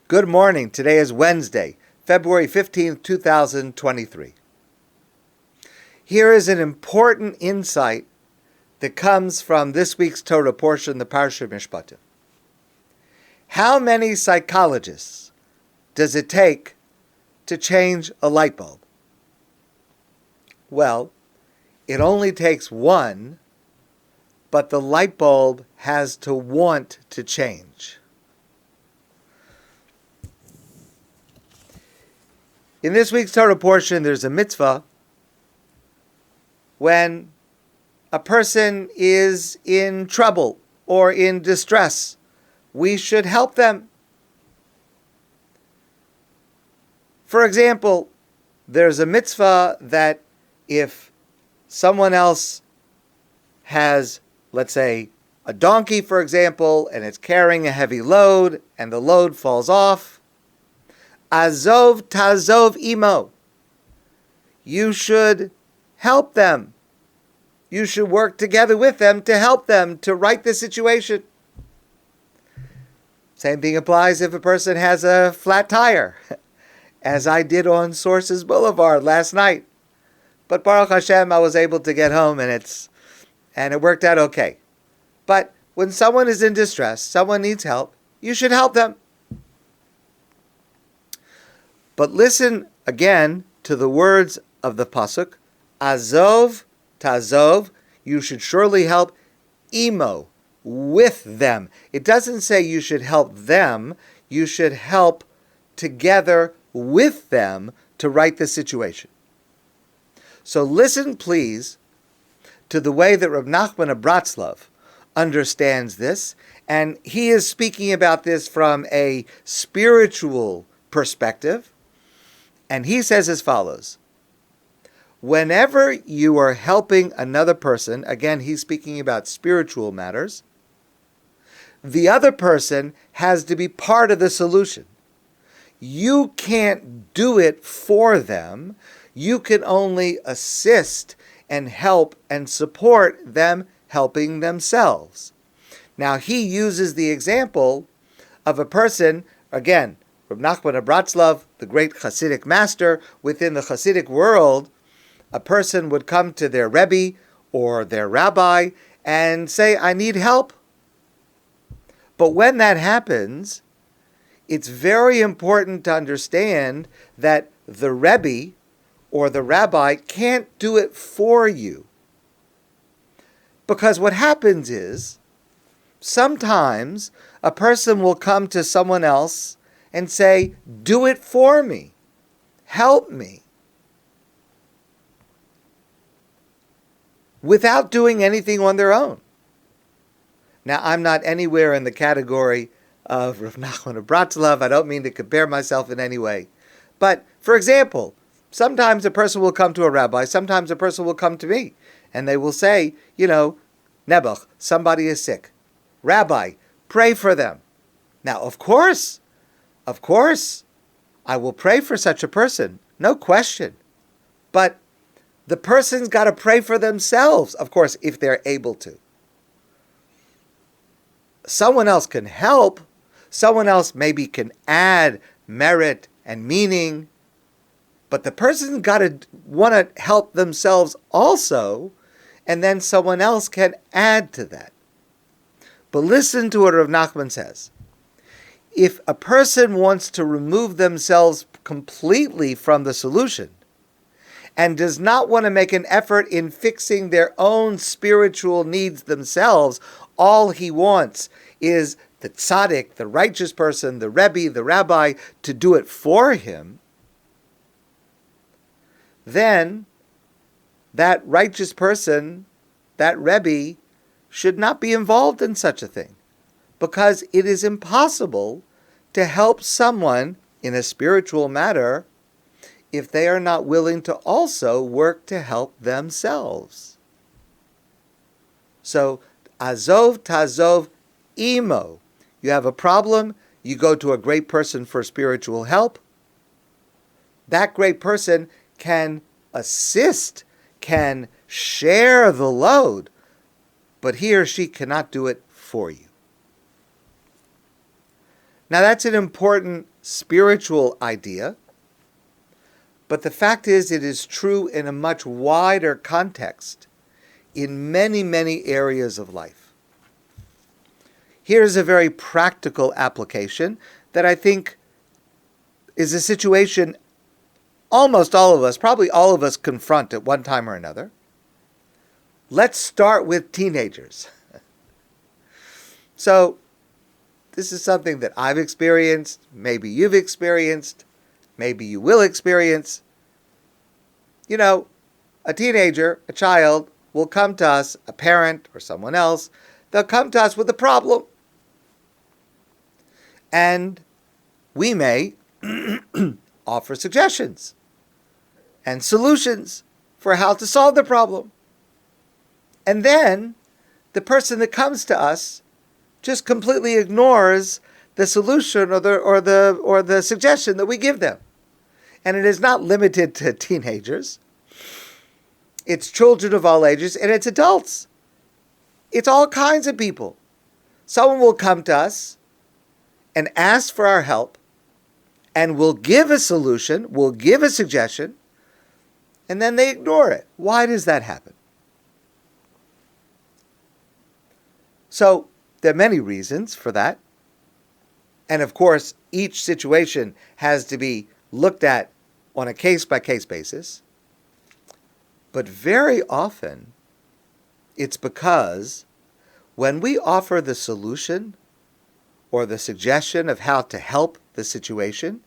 Good morning. Today is Wednesday, February 15th, 2023. Here is an important insight that comes from this week's Torah portion, the Parsha Mishpatim. How many psychologists does it take to change a light bulb? Well, it only takes one, but the light bulb has to want to change. In this week's Torah portion, there's a mitzvah when a person is in trouble or in distress. We should help them. For example, there's a mitzvah that if someone else has, let's say, a donkey, for example, and it's carrying a heavy load and the load falls off, Azov tazov imo. You should help them. You should work together with them to help them to right the situation. Same thing applies if a person has a flat tire, as I did on Sources Boulevard last night. But Baruch Hashem, I was able to get home and it worked out okay. But when someone is in distress, someone needs help, you should help them. But listen again to the words of the pasuk, Azov tazov, you should surely help imo, with them. It doesn't say you should help them, you should help together with them to right the situation. So listen, please, to the way that Rabbi Nachman of Bratslav understands this, and he is speaking about this from a spiritual perspective. And he says as follows: whenever you are helping another person, again, he's speaking about spiritual matters, the other person has to be part of the solution. You can't do it for them. You can only assist and help and support them helping themselves. Now, he uses the example of a person, again, Rabbi Nachman of Bratslav, the great Hasidic master, within the Hasidic world, a person would come to their Rebbe or their rabbi and say, I need help. But when that happens, it's very important to understand that the Rebbe or the rabbi can't do it for you. Because what happens is, sometimes a person will come to someone else and say, do it for me, help me, without doing anything on their own. Now, I'm not anywhere in the category of Rabbi Nachman of Bratslav. I don't mean to compare myself in any way. But, for example, sometimes a person will come to a rabbi, sometimes a person will come to me, and they will say, Nebuch, somebody is sick. Rabbi, pray for them. Now, of course, I will pray for such a person, no question. But the person's got to pray for themselves, of course, if they're able to. Someone else can help. Someone else maybe can add merit and meaning. But the person's got to want to help themselves also, and then someone else can add to that. But listen to what Rav Nachman says. If a person wants to remove themselves completely from the solution and does not want to make an effort in fixing their own spiritual needs themselves, all he wants is the tzaddik, the righteous person, the rebbe, the rabbi, to do it for him, then that righteous person, that rebbe, should not be involved in such a thing, because it is impossible to help someone in a spiritual matter if they are not willing to also work to help themselves. So, Azov tazov imo. You have a problem, you go to a great person for spiritual help. That great person can assist, can share the load, but he or she cannot do it for you. Now that's an important spiritual idea, but the fact is it is true in a much wider context in many, many areas of life. Here's a very practical application that I think is a situation almost all of us, probably all of us, confront at one time or another. Let's start with teenagers. So, this is something that I've experienced, maybe you've experienced, maybe you will experience. You know, a teenager, a child, will come to us, a parent or someone else, they'll come to us with a problem. And we may offer suggestions and solutions for how to solve the problem. And then the person that comes to us just completely ignores the solution or the suggestion that we give them. And it is not limited to teenagers. It's children of all ages, and it's adults. It's all kinds of people. Someone will come to us and ask for our help, and we'll give a solution, we'll give a suggestion, and then they ignore it. Why does that happen? So, there are many reasons for that. And of course, each situation has to be looked at on a case-by-case basis. But very often, it's because when we offer the solution or the suggestion of how to help the situation,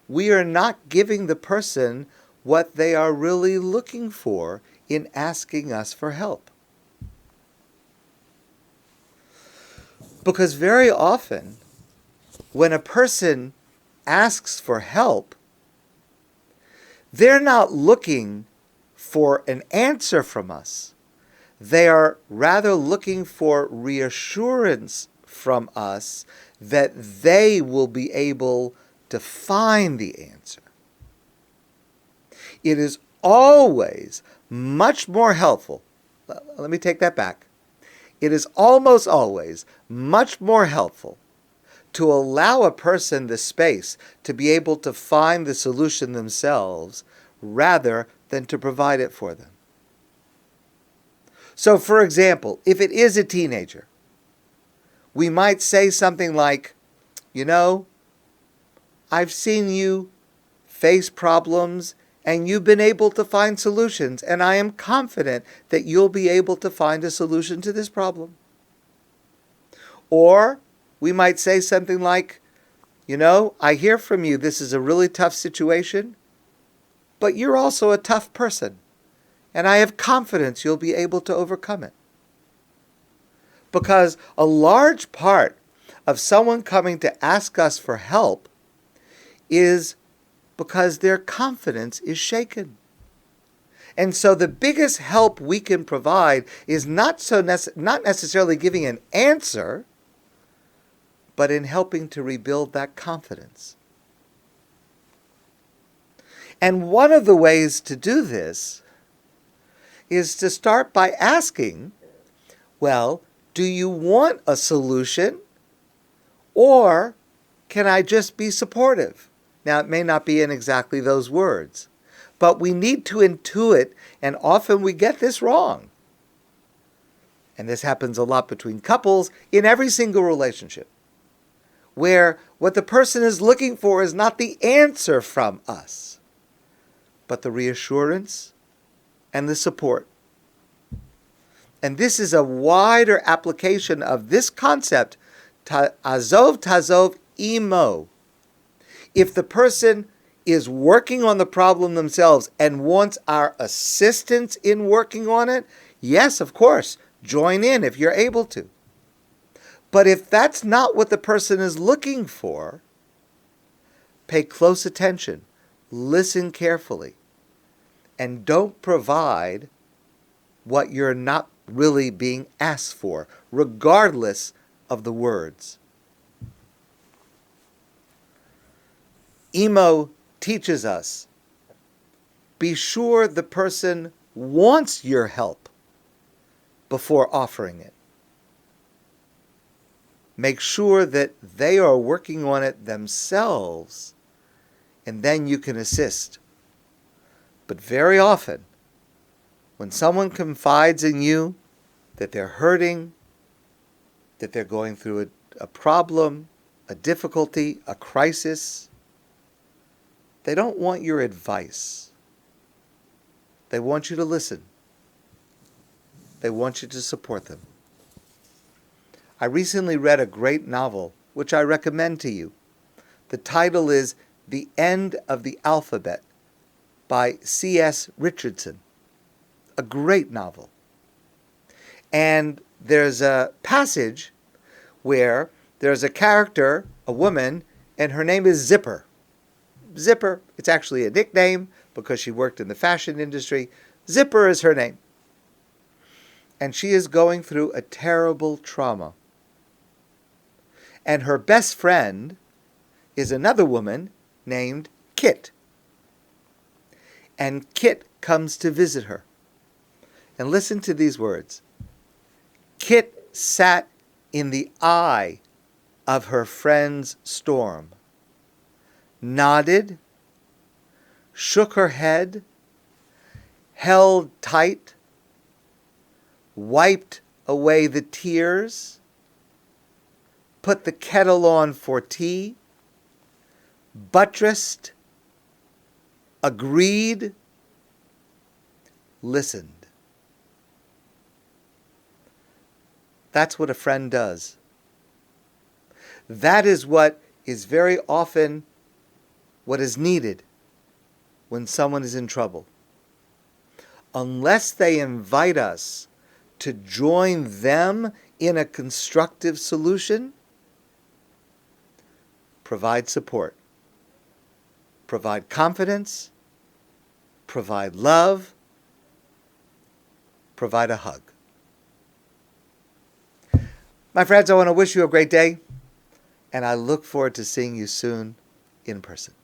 we are not giving the person what they are really looking for in asking us for help. Because very often, when a person asks for help, they're not looking for an answer from us. They are rather looking for reassurance from us that they will be able to find the answer. It is always much more helpful. Let me take that back. It is almost always much more helpful to allow a person the space to be able to find the solution themselves rather than to provide it for them. So, for example, if it is a teenager, we might say something like, you know, I've seen you face problems and you've been able to find solutions, and I am confident that you'll be able to find a solution to this problem. Or we might say something like, you know, I hear from you this is a really tough situation, but you're also a tough person, and I have confidence you'll be able to overcome it. Because a large part of someone coming to ask us for help is because their confidence is shaken. And so the biggest help we can provide is not necessarily giving an answer, but in helping to rebuild that confidence. And one of the ways to do this is to start by asking, well, do you want a solution, or can I just be supportive? Now, it may not be in exactly those words, but we need to intuit, and often we get this wrong. And this happens a lot between couples in every single relationship, where what the person is looking for is not the answer from us, but the reassurance and the support. And this is a wider application of this concept, azov tazov imo. If the person is working on the problem themselves and wants our assistance in working on it, yes, of course, join in if you're able to. But if that's not what the person is looking for, pay close attention, listen carefully, and don't provide what you're not really being asked for, regardless of the words. Imo teaches us, be sure the person wants your help before offering it. Make sure that they are working on it themselves, and then you can assist. But very often, when someone confides in you that they're hurting, that they're going through a problem, a difficulty, a crisis, they don't want your advice. They want you to listen. They want you to support them. I recently read a great novel, which I recommend to you. The title is The End of the Alphabet by C.S. Richardson. A great novel. And there's a passage where there's a character, a woman, and her name is Zipper. Zipper, it's actually a nickname because she worked in the fashion industry. Zipper is her name. And she is going through a terrible trauma. And her best friend is another woman named Kit. And Kit comes to visit her. And listen to these words. Kit sat in the eye of her friend's storm, nodded, shook her head, held tight, wiped away the tears, put the kettle on for tea, buttressed, agreed, listened. That's what a friend does. That is what is very often what is needed when someone is in trouble. Unless they invite us to join them in a constructive solution, provide support, provide confidence, provide love, provide a hug. My friends, I want to wish you a great day, and I look forward to seeing you soon in person.